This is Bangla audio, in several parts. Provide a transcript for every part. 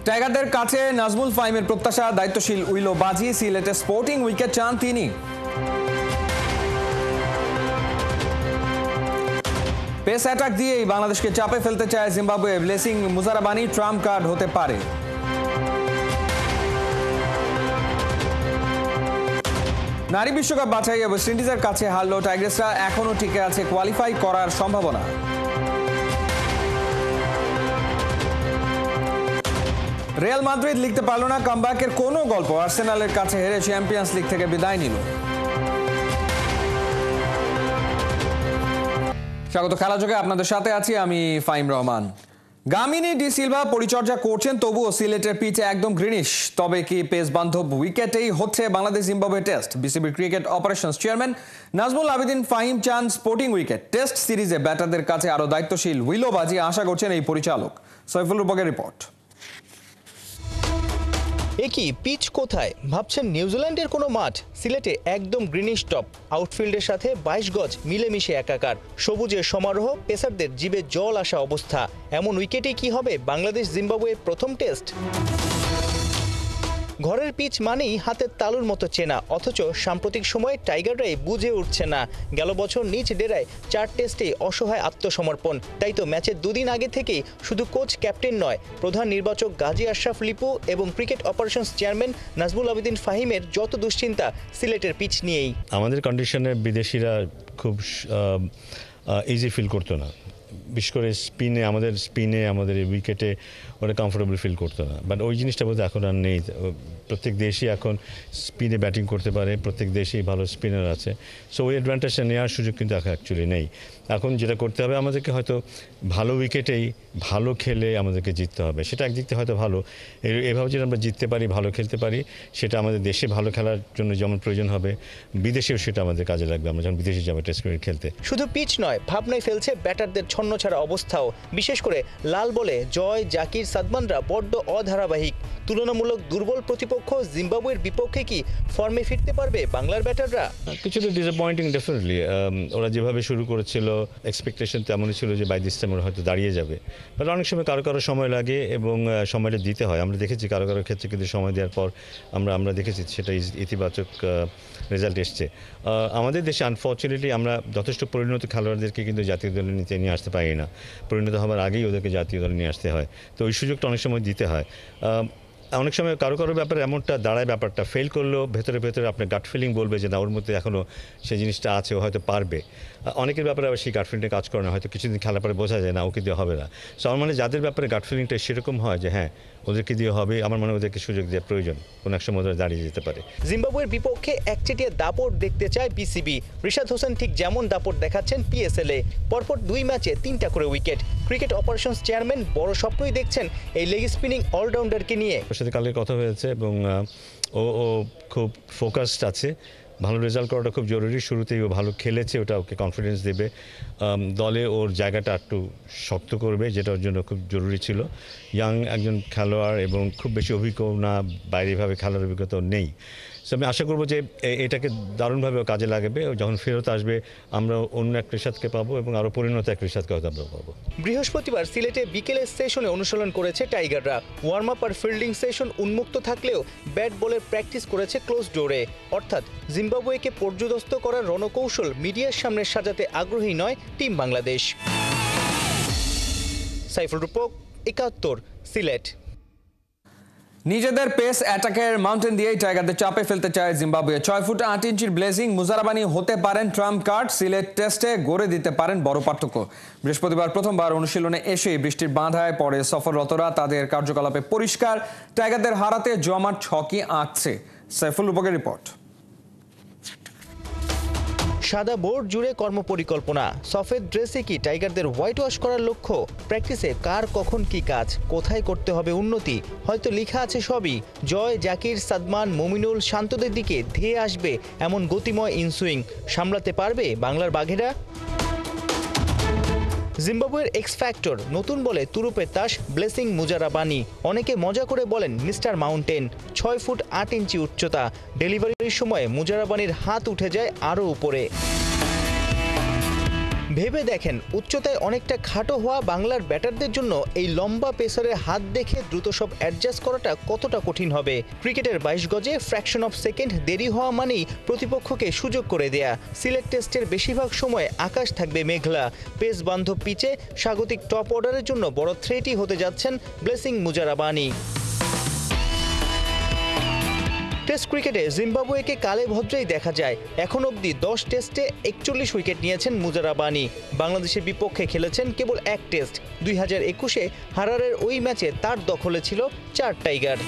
টাইগারদের কাছে নাজমুল ফাহিমের প্রত্যাশা, দায়িত্বশীল উইলো বাজি, সিলেটে স্পোর্টিং উইকেট চান তিনি। পেস অ্যাটাক দিয়েই বাংলাদেশকে চাপে ফেলতে চায় Zimbabwe. Blessing Muzarabani Trump card হতে পারে। নারী বিশ্বকাপ বাছাইয়ে ওয়েস্ট ইন্ডিজের কাছে হারল টাইগার্সরা, এখনও টিকে আছে কোয়ালিফাই করার সম্ভাবনা। রিয়াল মাদ্রিদ লিখতে পারল না কামব্যাকের কোনো গল্প, আর্সেনালের কাছে হেরে চ্যাম্পিয়ন্স লিগ থেকে বিদায় নিল। স্বাগত খেলাযোগে, আপনাদের সাথে আছি আমি ফাহিম রহমান। গামিনী ডি সিলভা পরিচর্যা করছেন, তবুও সিলেটের পিচে একদম গ্রিনিশ। তবে কি পেস বান্ধব উইকেটেই হচ্ছে বাংলাদেশ জিম্বাবুয়ে টেস্ট? বিসিবির cricket operations chairman Nazmul Abedin Fahim চান স্পোর্টিং উইকেট। টেস্ট সিরিজে ব্যাটারদের কাছে আরো দায়িত্বশীল উইলো বাজি আশা করছেন এই পরিচালক। সৈফুল রূপকের রিপোর্ট। একই পিচ কোথায় ভাবছেন? নিউজিল্যান্ডের কোনো মাঠ? সিলেটে একদম গ্রিনিশ টপ, আউটফিল্ডের সাথে 22 গজ মিলেমিশে একাকার। সবুজের সমারোহ, পেসারদের জিবে জল আসা অবস্থা। এমন উইকেটে কি হবে বাংলাদেশ জিম্বাবুয়ে প্রথম টেস্ট? ঘরের পিচ মানেই হাতের তালুর মতো চেনা, অথচ সাম্প্রতিক সময়ে টাইগাররাই বুঝে উঠছে না। গেল বছর নিজ ডেরায় 4 টেস্টে অসহায় আত্মসমর্পণ। তাই তো ম্যাচের 2 দিন আগে থেকেই শুধু কোচ ক্যাপ্টেন নয়, প্রধান নির্বাচক গাজী আশরাফ লিপু এবং cricket operations chairman Nazmul Abedin ফাহিমের যত দুশ্চিন্তা সিলেটের পিচ নিয়েই। আমাদের কন্ডিশনে বিদেশিরা খুব ইজি ফিল করতো না, বিশেষ করে স্পিনে আমাদের উইকেটে ওরা কমফোর্টেবল ফিল করতো না। বাট ওই জিনিসটা বলতে এখন আর নেই। প্রত্যেক দেশই এখন স্পিনে ব্যাটিং করতে পারে, প্রত্যেক দেশেই ভালো স্পিনার আছে। সো ওই অ্যাডভান্টেজটা নেওয়ার সুযোগ কিন্তু এখন অ্যাকচুয়ালি নেই। এখন যেটা করতে হবে আমাদেরকে, হয়তো ভালো উইকেটেই ভালো খেলে আমাদেরকে জিততে হবে। সেটা একদিক থেকে হয়তো ভালো, এভাবে যদি আমরা জিততে পারি, ভালো খেলতে পারি, সেটা আমাদের দেশে ভালো খেলার জন্য যেমন প্রয়োজন হবে, বিদেশেও সেটা আমাদের কাজে লাগবে আমরা যখন বিদেশে যাবো টেস্ট ক্রিকেট খেলতে। শুধু পিচ নয়, ভাবনায় ফেলছে ব্যাটারদের ছন্নছাড়া অবস্থাও। বিশেষ করে লাল বলে জয়, জাকির, সাদমানরা বড্ড অধারাবাহিক। তুলনামূলক দুর্বল প্রতিপক্ষ জিম্বাবুয়ের বিপক্ষে কি ফর্মে ফিরতে পারবে বাংলার ব্যাটাররা? কিছুটা ডিসঅ্যাপয়েন্টিং ডেফিনেটলি। ওরা যেভাবে শুরু করেছিল, এক্সপেকটেশন তেমনই ছিল যে বাই দিস টাইম ওরা হয়তো দাঁড়িয়ে যাবে। বাট অনেক সময় কারো সময় লাগে এবং সময়টা দিতে হয়। আমরা দেখেছি কারো ক্ষেত্রে কিন্তু সময় দেওয়ার পর আমরা দেখেছি সেটা ইতিবাচক রেজাল্ট এসছে। আমাদের দেশে আনফর্চুনেটলি আমরা যথেষ্ট পরিণত খেলোয়াড়দেরকে কিন্তু জাতীয় দলে নিয়ে আসতে পারি না। পরিণত হওয়ার আগেই ওদেরকে জাতীয় দলে নিয়ে আসতে হয়। তো ওই সুযোগটা অনেক সময় দিতে হয়। অনেক সময় কারো ব্যাপারে এমনটা দাঁড়ায়, ব্যাপারটা ফেল করলেও ভেতরে আপনার গাট ফিলিং বলবে যে না, ওর মধ্যে এখনও সেই জিনিসটা আছে, ও হয়তো পারবে। অনেকের ব্যাপারে আবার সেই গাট ফিলিংটা কাজ করে না, হয়তো কিছুদিন খেলার পরে বোঝা যায় না ওকে দিয়ে হবে না। সো আমার মানে যাদের ব্যাপারে গাট ফিলিংটা সেরকম হয় যে হ্যাঁ ওদেরকে দিয়ে হবে, আমার মনে হয় ওদেরকে সুযোগ দেওয়া প্রয়োজন, কোনো এক সময় ওদের দাঁড়িয়ে যেতে পারে। জিম্বাবুয়ের বিপক্ষে একচেটিয়া দাপট দেখতে চায় বিসিবি। রিশাদ হোসেন ঠিক যেমন দাপট দেখাচ্ছেন পিএসএলে, পরপর 2 ম্যাচে 3টা করে উইকেট। ক্রিকেট অপারেশনস চেয়ারম্যান বড় স্বপ্নই দেখছেন এই লেগ স্পিনিং অলরাউন্ডারকে নিয়ে। ওর সাথে কালকে কথা হয়েছে এবং ও খুব ফোকাসড আছে। ভালো রেজাল্ট করাটা খুব জরুরি। শুরুতেই ও ভালো খেলেছে, ওটা ওকে কনফিডেন্স দেবে, দলে ওর জায়গাটা একটু শক্ত করবে, যেটা ওর জন্য খুব জরুরি ছিল। ইয়াং একজন খেলোয়াড় এবং খুব বেশি অভিজ্ঞ না, বাইরেভাবে খেলার অভিজ্ঞতা নেই। সো আমি আশা করবো যে এটাকে দারুণভাবে কাজে লাগাবে। যখন ফেরত আসবে আমরা অন্য এক রিশাদকে পাবো এবং আরও পরিণত এক রিশাদকে হয়তো আমরা পাবো। বৃহস্পতিবার সিলেটে বিকেলের সেশনে অনুশীলন করেছে টাইগাররা। ওয়ার্ম আপ আর ফিল্ডিং সেশন উন্মুক্ত থাকলেও ব্যাট বলের প্র্যাকটিস করেছে ক্লোজ ডোরে। অর্থাৎ জিম্বাবুয়েকে পর্যুদস্ত করার রণকৌশল মিডিয়ার সামনে সাজাতে আগ্রহী নয় টিম বাংলাদেশ। সাইফুল রূপক, 71, সিলেট। নিজেদের পেস অ্যাটাকের মাউন্টেন দিয়েই টাইগারদের চাপে ফেলতে চায় জিম্বাবুয়ে। 6 ফুট 8 ইঞ্চির ব্লেজিং মুজারাবানি হতে পারেন ট্রাম্প কার্ড, সিলেট টেস্টে গড়ে দিতে পারেন বড় পার্থক্য। বৃহস্পতিবার প্রথমবার অনুশীলনে এসে বৃষ্টির বাঁধায় পরে সফররতরা তাদের কার্যকলাপে পরিষ্কার, টাইগারদের হারাতে জমাট ছকই আঁকছে। সাইফুল রূপকের রিপোর্ট। সাদা বোর্ড জুড়ে কর্মপরিকল্পনা, সফেদ ড্রেসে কি টাইগারদের হোয়াইট ওয়াশ করার লক্ষ্য? প্র্যাকটিসে কার কখন কি কাজ, কোথায় করতে হবে উন্নতি, হয়তো লেখা আছে সবই। জয়, জাকির, সাদমান, মুমিনুল, শান্তদের দিকে ধেয়ে আসবে এমন গতিময় ইনসুইং সামলাতে পারবে বাংলার বাঘেরা? জিম্বাবুয়ের এক্স ফ্যাক্টর নতুন বলে তুরুপের তাস ব্লেসিং মুজারাবানি। অনেকে মজা করে বলেন মিস্টার মাউন্টেন। 6 ফুট 8 ইঞ্চি উচ্চতা। ডেলিভারির সময় মুজারাবানির হাত উঠে যায় আরও উপরে। ভেবে দেখেন, উচ্চতায় অনেকটা খাটো হওয়া বাংলার ব্যাটারদের জন্য এই লম্বা পেসারের হাত দেখে দ্রুত সব অ্যাডজাস্ট করাটা কতটা কঠিন হবে। ক্রিকেটের 22 গজে ফ্র্যাকশন অফ সেকেন্ড দেরি হওয়া মানেই প্রতিপক্ষকে সুযোগ করে দেয়া। সিলেট টেস্টের বেশিরভাগ সময় আকাশ থাকবে মেঘলা। পেস বান্ধব পিচে স্বাগতিক টপ অর্ডারের জন্য বড় থ্রেটই হতে যাচ্ছেন ব্লেসিং মুজারাবানি। টেস্ট ক্রিকেটে জিম্বাবুয়েকে কালে ভদ্রেই দেখা যায়। এখন অবধি 10 টেস্টে 41 উইকেট নিয়েছেন মুজারাবানি। বাংলাদেশের বিপক্ষে খেলেছেন কেবল এক টেস্ট। 2021-এ হারারের ওই ম্যাচে তার দখলে ছিল 4 টাইগার।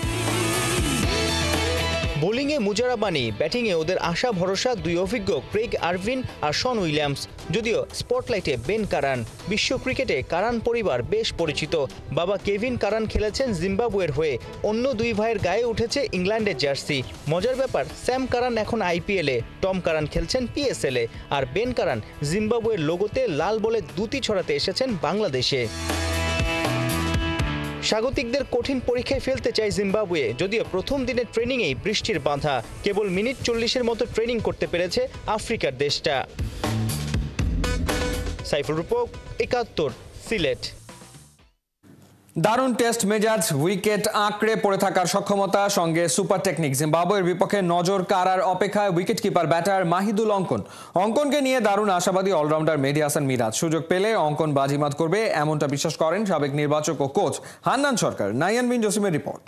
বোলিংয়ে মুজারাবানি, ব্যাটিংয়ে ওদের আশা ভরসা দুই অভিজ্ঞ ক্রেইগ আরভিন আর শন উইলিয়ামস। যদিও স্পটলাইটে বেন কারান। বিশ্ব ক্রিকেটে কারান পরিবার বেশ পরিচিত। বাবা কেভিন কারান খেলেছেন জিম্বাবুয়ের হয়ে। অন্য দুই ভাইয়ের গায়ে উঠেছে ইংল্যান্ডের জার্সি। মজার ব্যাপার, স্যাম কারান এখন আইপিএলে, টম কারান খেলছেন পিএসএলে, আর বেন কারান জিম্বাবুয়ের লোগোতে লাল বলে দুতি ছড়াতে এসেছেন বাংলাদেশে। স্বাগতিকদের কঠিন পরীক্ষায় ফেলতে চায় জিম্বাবুয়ে। যদিও প্রথম দিনের ট্রেনিংয়েই বৃষ্টির বাঁধা। কেবল মিনিট 40-এর মতো ট্রেনিং করতে পেরেছে আফ্রিকার দেশটা। সাইফুল রূপক, ৭১, সিলেট। দারুণ টেস্ট মেজাজ, উইকেট আঁকড়ে পড়ে থাকার সক্ষমতা, সঙ্গে সুপার টেকনিক। জিম্বাবুয়ের বিপক্ষে নজর কাড়ার অপেক্ষায় উইকেট কিপার ব্যাটার মাহিদুল অঙ্কনকে নিয়ে দারুণ আশাবাদী অলরাউন্ডার মেহেদী হাসান মিরাজ। সুযোগ পেলে অঙ্কন বাজিমাত করবে, এমনটা বিশ্বাস করেন সাবেক নির্বাচক ও কোচ হান্নান সরকার। নাইয়ান বিন জসিমের রিপোর্ট।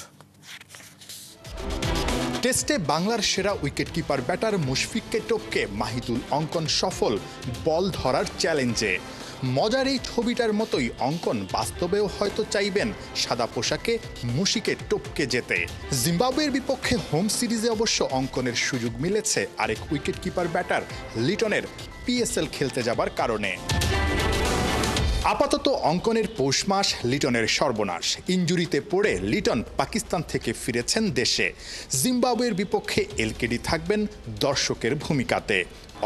টেস্টে বাংলার সেরা উইকেট কিপার ব্যাটার মুশফিককে টপকে মাহিদুল অঙ্কন সফল বল ধরার চ্যালেঞ্জে। মজার এই ছবিটার মতোই অঙ্কন বাস্তবেও হয়তো চাইবেন সাদা পোশাকে মুশিকে টপকে যেতে। জিম্বাবুয়ের বিপক্ষে হোম সিরিজে অবশ্য অঙ্কনের সুযোগ মিলেছে আরেক উইকেট কিপার ব্যাটার লিটনের পিএসএল খেলতে যাবার কারণে। আপাতত অঙ্কনের পৌষ মাস, লিটনের সর্বনাশ। ইনজুরিতে পড়ে লিটন পাকিস্তান থেকে ফিরেছেন দেশে। জিম্বাবুয়ের বিপক্ষে এলকেডি থাকবেন দর্শকের ভূমিকাতে।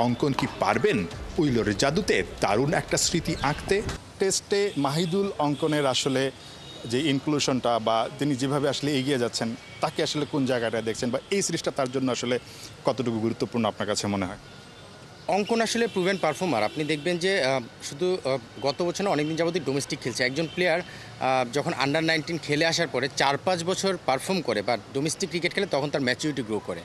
অঙ্কন কি পারবেন উইলোর জাদুতে দারুণ একটা স্মৃতি আঁকতে? টেস্টে মাহিদুল অঙ্কনের আসলে যে ইনক্লুশনটা বা তিনি যেভাবে আসলে এগিয়ে যাচ্ছেন, তাকে আসলে কোন জায়গাটা দেখছেন, বা এই সিরিজটা তার জন্য আসলে কতটুকু গুরুত্বপূর্ণ আপনার কাছে মনে হয়? অঙ্কন আসলে প্রুভেন পারফর্মার। আপনি দেখবেন যে শুধু গত বছর না, অনেকদিন যাবতীয় ডোমেস্টিক খেলছে। একজন প্লেয়ার যখন আন্ডার 19 খেলে আসার পরে 4-5 বছর পারফর্ম করে বা ডোমেস্টিক ক্রিকেট খেলে, তখন তার ম্যাচুরিটি গ্রো করে।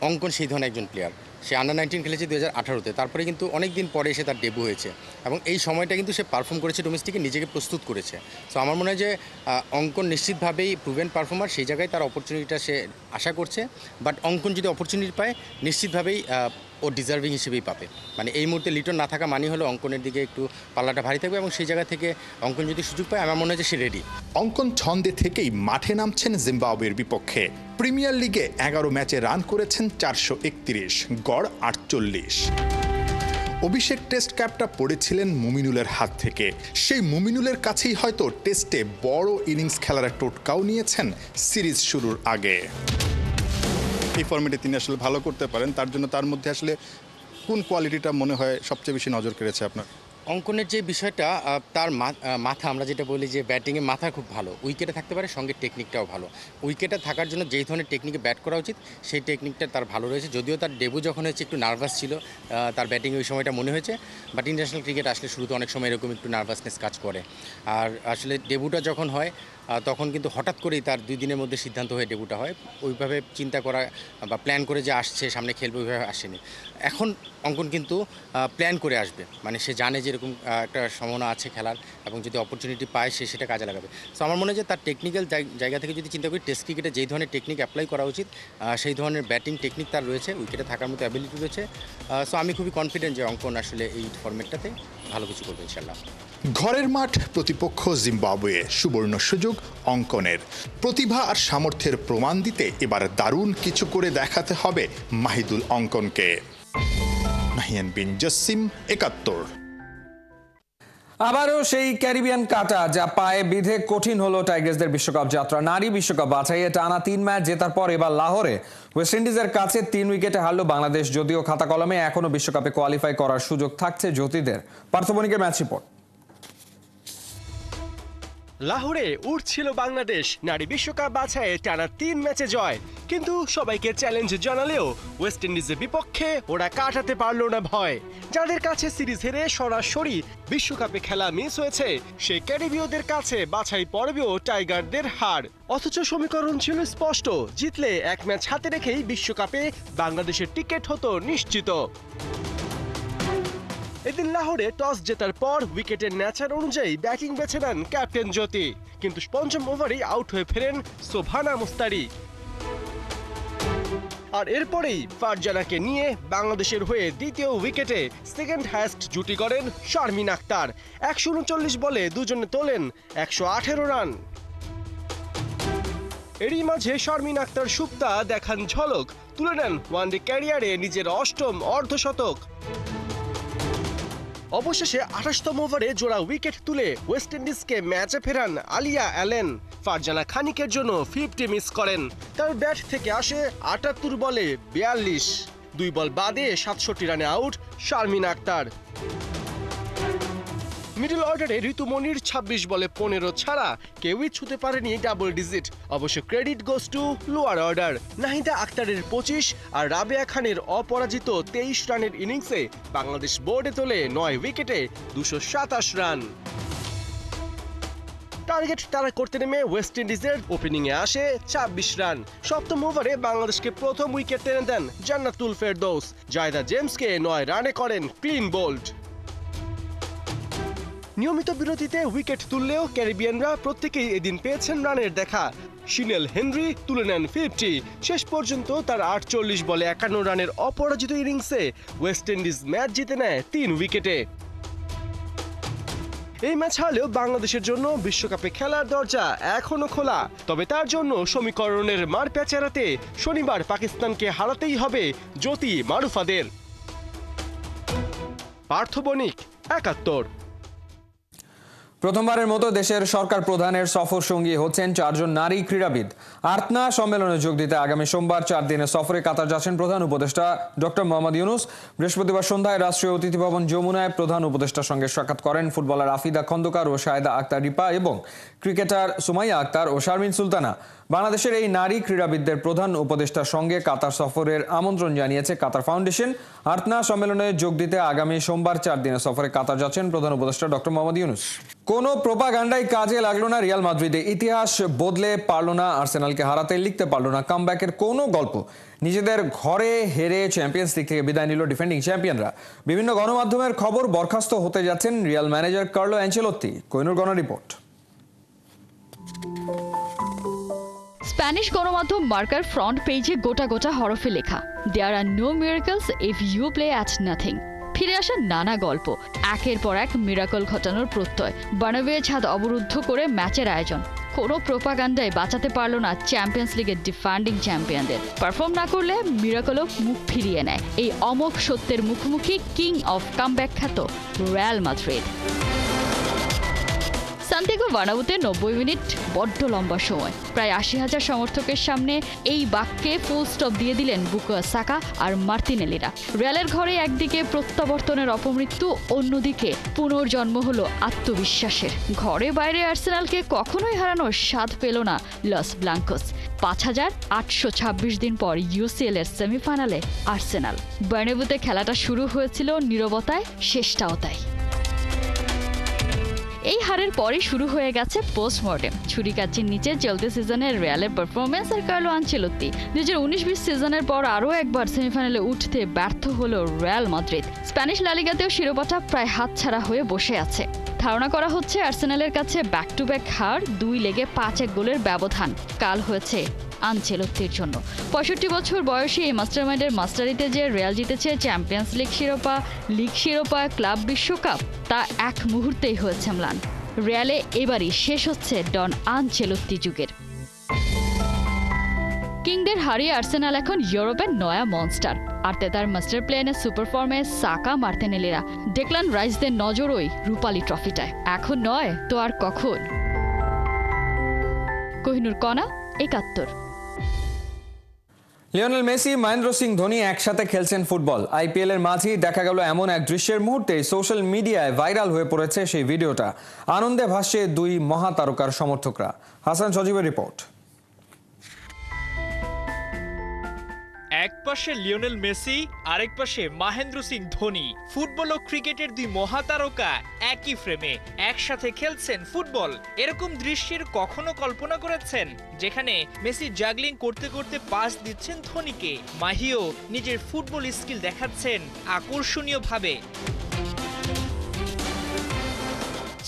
অঙ্কন সেই ধরনের একজন প্লেয়ার। সে আন্ডার 19 খেলেছে 2018-তে, তারপরে কিন্তু অনেক দিন পরে এসে তার ডেবু হয়েছে এবং এই সময়টা কিন্তু সে পারফর্ম করেছে, ডোমেস্টিকে নিজেকে প্রস্তুত করেছে। সো আমার মনে হয় যে অঙ্কন নিশ্চিতভাবেই প্রুভেন পারফর্মার, সেই জায়গায় তার অপরচুনিটিটা সে আশা করছে। বাট অঙ্কন যদি অপরচুনিটি পায়, নিশ্চিতভাবেই ও ডিজার্ভিং হিসেবেই পাবে। মানে এই মুহূর্তে লিটন না থাকা মানে হলো অঙ্কনের দিকে একটু পাল্লাটা ভারী থাকবে, এবং সেই জায়গা থেকে অঙ্কন যদি সুযোগ পায়, আমার মনে হয় যে সে রেডি। অঙ্কন ছন্দে থেকেই মাঠে নামছেন জিম্বাবুয়ের বিপক্ষে। প্রিমিয়ার লিগে 11 ম্যাচে রান করেছেন 431, গড় 48। অভিষেক টেস্ট ক্যাপটা পড়েছিলেন মুমিনুলের হাত থেকে। সেই মুমিনুলের কাছেই হয়তো টেস্টে বড় ইনিংস খেলার টোটকাও নিয়েছেন সিরিজ শুরুর আগে। এই ফর্মেটে তিনি আসলে ভালো করতে পারেন, তার জন্য তার মধ্যে আসলে কোন কোয়ালিটিটা মনে হয় সবচেয়ে বেশি নজর কেড়েছে আপনার? অঙ্কনের যে বিষয়টা, তার মাথা, আমরা যেটা বলি যে ব্যাটিংয়ে মাথা খুব ভালো, উইকেটে থাকতে পারে, সঙ্গে টেকনিকটাও ভালো। উইকেটে থাকার জন্য যেই ধরনের টেকনিকে ব্যাট করা উচিত, সেই টেকনিকটা তার ভালো রয়েছে। যদিও তার ডেবু যখন হয়েছে একটু নার্ভাস ছিল, তার ব্যাটিংয়ে ওই সময়টা মনে হয়েছে। বাট ইন্টারন্যাশনাল ক্রিকেট আসলে শুরুতে অনেক সময় এরকম একটু নার্ভাসনেস কাজ করে। আর আসলে ডেবুটা যখন হয়, তখন কিন্তু হঠাৎ করেই তার 2 দিনের মধ্যে সিদ্ধান্ত হয়ে ডেবুটা হয়। ওইভাবে চিন্তা করা বা প্ল্যান করে যে আসছে সামনে খেলবে, ওইভাবে আসেনি। এখন অঙ্কন কিন্তু প্ল্যান করে আসবে, মানে সে জানে যে এরকম একটা সম্ভাবনা আছে খেলার, এবং যদি অপরচুনিটি পায় সে সেটা কাজে লাগাবে। সো আমার মনে হয় যে তার টেকনিক্যাল জায়গা থেকে যদি চিন্তা করি, টেস্ট ক্রিকেটে যেই ধরনের টেকনিক অ্যাপ্লাই করা উচিত, সেই ধরনের ব্যাটিং টেকনিক তার রয়েছে, উইকেটে থাকার মতো অ্যাবিলিটি রয়েছে। সো আমি খুবই কনফিডেন্ট যে অঙ্কন আসলে এই ফরম্যাটটাতে ভালো কিছু করবে ইনশাল্লাহ। ঘরের মাঠ, প্রতিপক্ষ জিম্বাবুয়ে। সুবর্ণ সুযোগ অঙ্কনের। প্রতিভা আর সামর্থ্যের প্রমাণ দিতে এবার দারুণ কিছু করে দেখাতে হবে মাহিদুল অঙ্কনকে। নাহিয়ান বিন জসিম, ৭১। আবারও সেই ক্যারিবিয়ান কাটা, যা পায়ে বিধে কঠিন হলো টাইগার্সদের বিশ্বকাপ যাত্রা। নারী বিশ্বকাপ বাছাইয়ে টানা 3 ম্যাচ জেতার পর এবার লাহোরে ওয়েস্ট ইন্ডিজের কাছে 3 উইকেটে হারল বাংলাদেশ। যদিও খাতা কলমে এখনো বিশ্বকাপে কোয়ালিফাই করার সুযোগ থাকছে জ্যোতিদের। পার্থবণিকের ম্যাচ রিপোর্ট। লাহোরে উঠছিল বাংলাদেশ নারী বিশ্বকাপ বাছাইয়ে টানা 3 ম্যাচে জয়, কিন্তু সবাইকে চ্যালেঞ্জ জানালেও ওয়েস্ট ইন্ডিজের বিপক্ষে ওরা কাটাতে পারলো না ভয়। যাদের কাছে সিরিজ হেরে সরাসরি বিশ্বকাপে খেলা মিস হয়েছে, সেই ক্যারিবীয়দের কাছে বাছাই পর্বেও টাইগারদের হার। অথচ সমীকরণ ছিল স্পষ্ট, জিতলে এক ম্যাচ হাতে রেখেই বিশ্বকাপে বাংলাদেশের টিকিট হতো নিশ্চিত। এদিন লাহোরে টস জেতার পর উইকেটের ন্যাচার অনুযায়ী ব্যাটিং বেছে নেন ক্যাপ্টেন জ্যোতি, কিন্তু পঞ্চম ওভারেই আউট হয়ে ফেরেন শোভানা মুস্তারি। আর এরপরেই ফারজানাকে নিয়ে বাংলাদেশের হয়ে দ্বিতীয় উইকেটে সেকেন্ড হাইয়েস্ট জুটি করেন শারমিন আক্তার। 139 বলে দুজনে তোলেন 118 রান। এরই মাঝে শারমিন আক্তার সুপ্তা দেখান ঝলক, তুলে নেন ওয়ানডে ক্যারিয়ারে নিজের অষ্টম অর্ধশতক। অবশেষে 28তম ওভারে জোড়া উইকেট তুলে ওয়েস্ট ইন্ডিজকে ম্যাচে ফেরান আলিয়া অ্যালেন। ফারজানা খানিকের জন্য 50 মিস করেন। তার ব্যাট থেকে আসে 78 বলে 42, 2 বল বাদে 67 রানে আউট শারমিন আক্তার। মিডল অর্ডারে ঋতুমনির 26 বলে 15 ছাড়া কেউই ছুঁতে পারেনি ডাবল ডিজিট। অবশ্য credit goes to lower order. Nahida আক্তারের 25 আর রাবেয়া খানের অপরাজিত 23 রানের ইনিংসে বাংলাদেশ বোর্ডে তোলে 9 উইকেটে 227 রান। টার্গেট তারা করতে নেমে ওয়েস্ট ইন্ডিজের ওপেনিংয়ে আসে 26 রান। সপ্তম ওভারে বাংলাদেশকে প্রথম উইকেট টেনে দেন জান্নাতুল ফেরদৌস। জায়দা জেমসকে 9 রানে করেন ক্লিন বোল্ড। নিয়মিত বিরতিতে উইকেট তুললেও ক্যারিবিয়ানরা প্রত্যেকেই এদিন পেয়েছেন রানের দেখা। শিনেল হেনরি তুলে নেন 50। শেষ পর্যন্ত তার 48 বলে 51 রানের অপরাজিত ইনিংসে ওয়েস্ট ইন্ডিজ ম্যাচ জিতে নেয় 3 উইকেটে। এই ম্যাচ হারলেও বাংলাদেশের জন্য বিশ্বকাপে খেলার দরজা এখনো খোলা। তবে তার জন্য সমীকরণের মারপ্যাচ এড়াতে শনিবার পাকিস্তানকে হারাতেই হবে জ্যোতি মারুফাদের। পার্থ বণিক, 71। প্রথমবারের মতো দেশের সরকার প্রধানের সফর সঙ্গী হচ্ছেন 4 জন নারী ক্রীড়াবিদ। আর্তনা সম্মেলনে যোগ দিতে আগামী সোমবার 4 দিনের সফরে কাতার যাচ্ছেন প্রধান উপদেষ্টা ডক্টর মোহাম্মদ ইউনুস। বৃহস্পতিবার সন্ধ্যায় রাষ্ট্রীয় অতিথি ভবন যমুনায় প্রধান উপদেষ্টার সঙ্গে সাক্ষাৎ করেন ফুটবলার আফিদা খন্দকার ও শাহেদা আক্তার রিপা এবং ক্রিকেটার সুমাইয়া আক্তার ও শারমিন সুলতানা। বাংলাদেশের এই নারী ক্রীড়াবিদদের প্রধান উপদেষ্টার সঙ্গে কাতার সফরের আমন্ত্রণ জানিয়েছে কাতার ফাউন্ডেশন। আর্তনা সম্মেলনে যোগ দিতে আগামী সোমবার 4 দিনের সফরে কাতার যাচ্ছেন প্রধান উপদেষ্টা ডক্টর মোহাম্মদ ইউনুস। কোনো প্রোপাগান্ডাই কাজে লাগলো না রিয়াল মাদ্রিদে। ইতিহাস বদলে পারল না আর্সেনালকে হারাতে, লিখতে পারল না কামব্যাকের কোনো গল্প। নিজেদের ঘরে হেরে চ্যাম্পিয়ন্স লিগ থেকে বিদায় নিল ডিফেন্ডিং চ্যাম্পিয়নরা। বিভিন্ন গণমাধ্যমের খবর বরখাস্ত হতে যাচ্ছেন Real manager Carlo Ancelotti. Kohinoor গণ রিপোর্ট। স্প্যানিশ গণমাধ্যম মার্কার ফ্রন্ট পেজে গোটা গোটা হরফে লেখা, there are no miracles if you play at nothing. ফিরে আসা নানা গল্প, একের পর এক মিরাকল ঘটানোর প্রত্যয়, বার্নাবেউ ছাদ অবরুদ্ধ করে ম্যাচের আয়োজন। কোনো প্রোপাগান্ডায় বাঁচাতে পারল না চ্যাম্পিয়ন্স লিগের ডিফেন্ডিং চ্যাম্পিয়নদের। পারফর্ম না করলে মিরাকলও মুখ ফিরিয়ে নেয় এই অমোঘ সত্যের মুখোমুখি কিং অফ কামব্যাক খ্যাত রিয়াল মাদ্রিদ। সান্তিয়াগো বার্নাব্যুতে 90 মিনিট বড্ড লম্বা সময়। প্রায় 80,000 সমর্থকের সামনে এই বাক্যে ফুল স্টপ দিয়ে দিলেন বুকায়ো সাকা আর মার্তিনেলিরা। রিয়ালের ঘরে একদিকে প্রত্যাবর্তনের অপমৃত্যু, অন্যদিকে পুনর্জন্ম হলো আত্মবিশ্বাসের। ঘরে বাইরে আর্সেনালকে কখনোই হারানোর স্বাদ পেল না লস ব্লাঙ্কোস। 5,826 দিন পর ইউসিএল এর সেমিফাইনালে আর্সেনাল। বার্নাব্যুতে খেলাটা শুরু হয়েছিল নীরবতায়, শেষটাও তাই। এই হারের পরই শুরু হয়ে গেছে পোস্টমর্টেম। ছুরিকাচির নিচে চলতি সিজনের রিয়ালের পারফরমেন্স আর কার্লো আনচেলোত্তি। 2019-20 সিজনের পর আরও একবার সেমিফাইনালে উঠতে ব্যর্থ হলো রিয়াল মাদ্রিদ। স্প্যানিশ লা লিগাতেও শিরোপাটা প্রায় হাতছাড়া হয়ে বসে আছে। ধারণা করা হচ্ছে আর্সেনালের কাছে ব্যাক টু ব্যাক হার, 2 লেগে 5-1 গোলের ব্যবধান কাল হয়েছে আনচেলোত্তির জন্য। 65 বছর বয়সী এই মাস্টারমাইন্ডের মাস্টারিতে যে রিয়াল জিতেছে চ্যাম্পিয়ন্স লিগ শিরোপা, লিগ শিরোপা, ক্লাব বিশ্বকাপ, তা এক মুহূর্তেই হয়েছে ম্লান। রিয়ালে এবারই শেষ হচ্ছে ডন আনচেলোত্তি যুগের। কিংদের হারিয়ে আর্সেনাল এখন ইউরোপের নয়া মনস্টার। আর্তেতার মাস্টার প্ল্যানে সুপার ফর্মে সাকা, মার্তিনেলিরা, ডেকলান রাইসদের নজর ওই রূপালী ট্রফিটায়। এখন নয় তো আর কখন? কোহিনুর কণা, 71। লিওনেল মেসি, মহেন্দ্র সিং ধোনি একসাথে খেলছেন ফুটবল। আইপিএল এর মাঝেই দেখা গেল এমন এক দৃশ্যের মুহূর্তে সোশ্যাল মিডিয়ায় ভাইরাল হয়ে পড়েছে সেই ভিডিওটা। আনন্দে ভাসছে দুই মহাতারকার সমর্থকরা। হাসান সজীবের রিপোর্ট। এক পাশে লিওনেল মেসি, আরেক পাশে মহেন্দ্র সিং ধোনি। ফুটবল ও ক্রিকেটের দুই মহাতারকা একই ফ্রেমে একসাথে খেলছেন ফুটবল। এরকম দৃশ্যের কখনো কল্পনা করেছেন, যেখানে মেসি জাগলিং করতে করতে পাস দিচ্ছেন ধোনিকে, মাহিও নিজের ফুটবল স্কিল দেখাচ্ছেন আকর্ষণীয়ভাবে।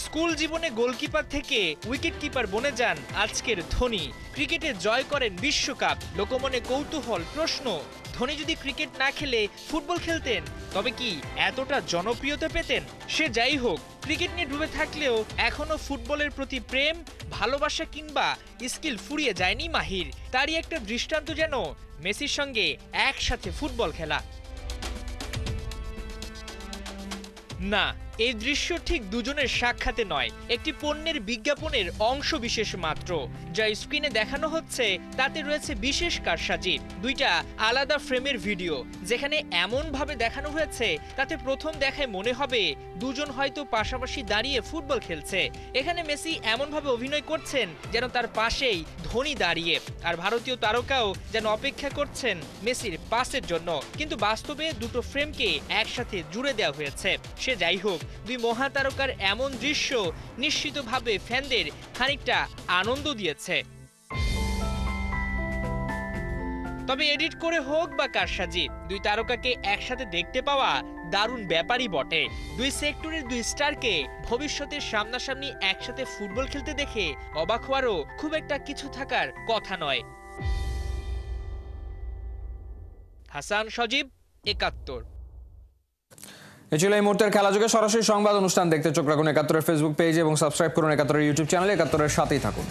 স্কুল জীবনে গোলকিপার থেকে উইকেট কিপার বনে যান আজকের ধোনি। ক্রিকেটে জয় করেন বিশ্বকাপ। লোকমনে কৌতূহল, প্রশ্ন, ধোনি যদি ক্রিকেট না খেলে ফুটবল খেলতেন তবে কি এতটা জনপ্রিয়তা পেতেন? সে যাই হোক, ক্রিকেট নিয়ে ডুবে থাকলেও এখনো ফুটবলের প্রতি প্রেম, ভালোবাসা কিংবা স্কিল ফুরিয়ে যায়নি মাহির। তারই একটা দৃষ্টান্ত যেন মেসির সঙ্গে একসাথে ফুটবল খেলা। না, এই দৃশ্য ঠিক দুজনের সাক্ষাতে নয়, একটি পণ্যের বিজ্ঞাপনের অংশ বিশেষ মাত্র। যা স্ক্রিনে দেখানো হচ্ছে তাতে রয়েছে বিশেষ কারসাজি। দুইটা আলাদা ফ্রেমের ভিডিও, যেখানে এমন ভাবে দেখানো হয়েছে তাতে প্রথম দেখায় মনে হবে দুজন হয়তো পাশাপাশি দাঁড়িয়ে ফুটবল খেলছে। এখানে মেসি এমন ভাবে অভিনয় করছেন যেন তার পাশেই ধোনি দাঁড়িয়ে, আর ভারতীয় তারকাও যেন অপেক্ষা করছেন মেসির পাসের জন্য। কিন্তু বাস্তবে দুটো ফ্রেমকে একসাথে জুড়ে দেওয়া হয়েছে। সে যাই হোক, দুই মহাতারকার এমন দৃশ্য নিশ্চিতভাবে ফ্যানদের খানিকটা আনন্দ দিয়েছে। তবে এডিট করে হোক বা কারসাজি, দুই তারকাকে একসাথে দেখতে পাওয়া দারুণ ব্যাপারই বটে। দুই সেক্টরের দুই স্টারকে ভবিষ্যতে সামনাসামনি একসাথে ফুটবল খেলতে দেখে অবাক হওয়ারও খুব একটা কিছু থাকার কথা নয়। হাসান সজীব, ৭১। এ ছিল এই মুহূর্তের খেলাযোগে সরাসরি সংবাদ অনুষ্ঠান। দেখতে চোখ রাখুন ৭১-এর ফেসবুক পেজ এবং সাবস্ক্রাইব করুন ৭১-এর ইউটিউব চ্যানেলে। ৭১-এর সাথেই থাকুন।